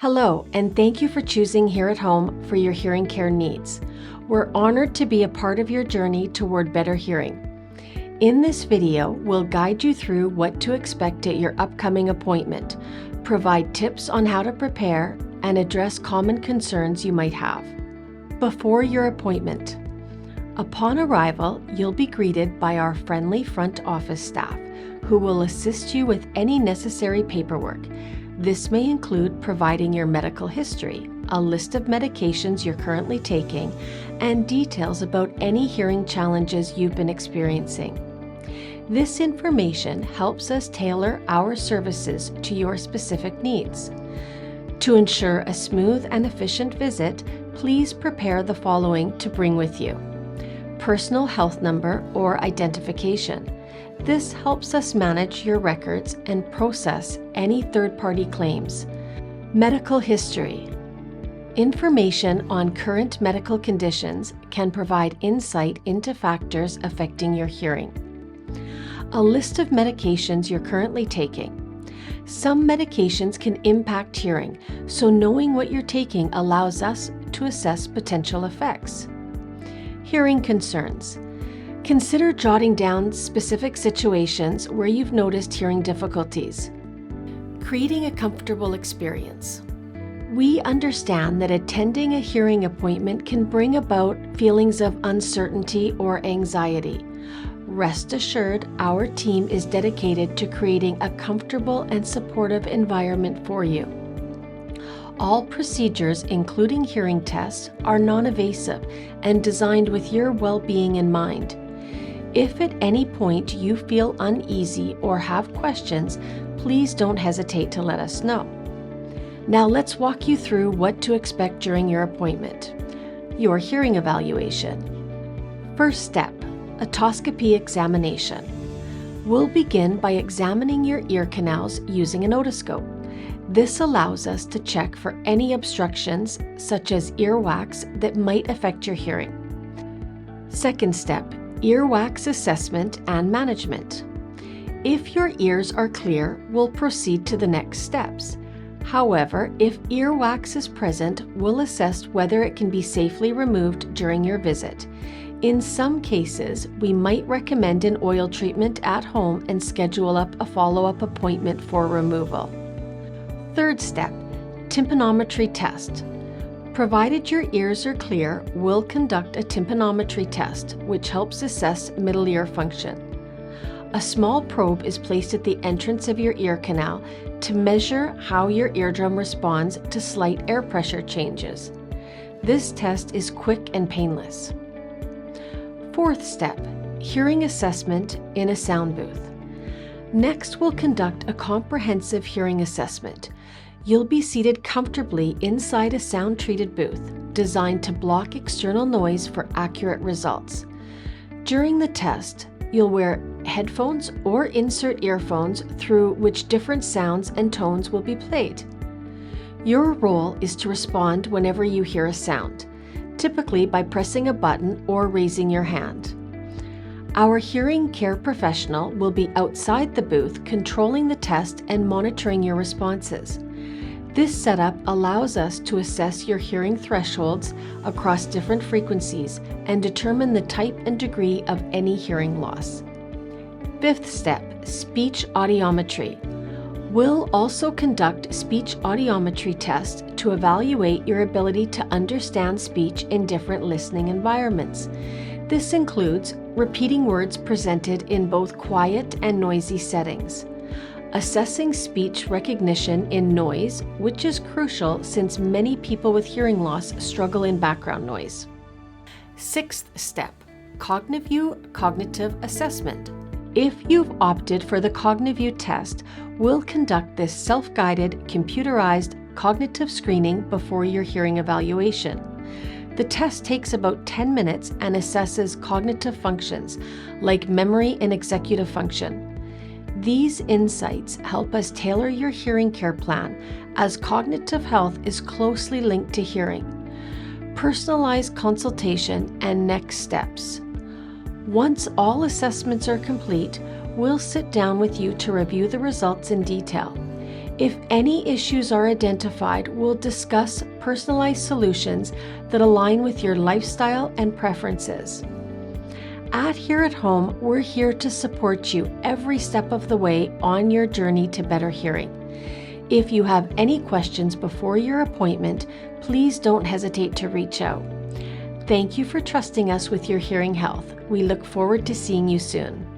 Hello, and thank you for choosing Here at Home for your hearing care needs. We're honored to be a part of your journey toward better hearing. In this video, we'll guide you through what to expect at your upcoming appointment, provide tips on how to prepare, and address common concerns you might have. Before your appointment. Upon arrival, you'll be greeted by our friendly front office staff, who will assist you with any necessary paperwork. This may include providing your medical history, a list of medications you're currently taking, and details about any hearing challenges you've been experiencing. This information helps us tailor our services to your specific needs. To ensure a smooth and efficient visit, please prepare the following to bring with you: personal health number or identification. This helps us manage your records and process any third-party claims. Medical history. Information on current medical conditions can provide insight into factors affecting your hearing. A list of medications you're currently taking. Some medications can impact hearing, so knowing what you're taking allows us to assess potential effects. Hearing concerns. Consider jotting down specific situations where you've noticed hearing difficulties. Creating a comfortable experience. We understand that attending a hearing appointment can bring about feelings of uncertainty or anxiety. Rest assured, our team is dedicated to creating a comfortable and supportive environment for you. All procedures, including hearing tests, are non-invasive and designed with your well-being in mind. If at any point you feel uneasy or have questions, please don't hesitate to let us know. Now let's walk you through what to expect during your appointment. Your hearing evaluation. First step, otoscopy examination. We'll begin by examining your ear canals using an otoscope. This allows us to check for any obstructions, such as earwax, that might affect your hearing. Second step, earwax assessment and management. If your ears are clear, we'll proceed to the next steps. However, if earwax is present, we'll assess whether it can be safely removed during your visit. In some cases, we might recommend an oil treatment at home and schedule up a follow-up appointment for removal. Third step, tympanometry test. Provided your ears are clear, we'll conduct a tympanometry test, which helps assess middle ear function. A small probe is placed at the entrance of your ear canal to measure how your eardrum responds to slight air pressure changes. This test is quick and painless. Fourth step, hearing assessment in a sound booth. Next, we'll conduct a comprehensive hearing assessment. You'll be seated comfortably inside a sound-treated booth designed to block external noise for accurate results. During the test, you'll wear headphones or insert earphones through which different sounds and tones will be played. Your role is to respond whenever you hear a sound, typically by pressing a button or raising your hand. Our hearing care professional will be outside the booth controlling the test and monitoring your responses. This setup allows us to assess your hearing thresholds across different frequencies and determine the type and degree of any hearing loss. Fifth step, speech audiometry. We'll also conduct speech audiometry tests to evaluate your ability to understand speech in different listening environments. This includes repeating words presented in both quiet and noisy settings. Assessing speech recognition in noise, which is crucial since many people with hearing loss struggle in background noise. Sixth step, cognitive assessment. If you've opted for the CogniView test, we'll conduct this self-guided, computerized cognitive screening before your hearing evaluation. The test takes about 10 minutes and assesses cognitive functions like memory and executive function. These insights help us tailor your hearing care plan, as cognitive health is closely linked to hearing. Personalized consultation and next steps. Once all assessments are complete, we'll sit down with you to review the results in detail. If any issues are identified, we'll discuss personalized solutions that align with your lifestyle and preferences. At Hear at Home, we're here to support you every step of the way on your journey to better hearing. If you have any questions before your appointment, please don't hesitate to reach out. Thank you for trusting us with your hearing health. We look forward to seeing you soon.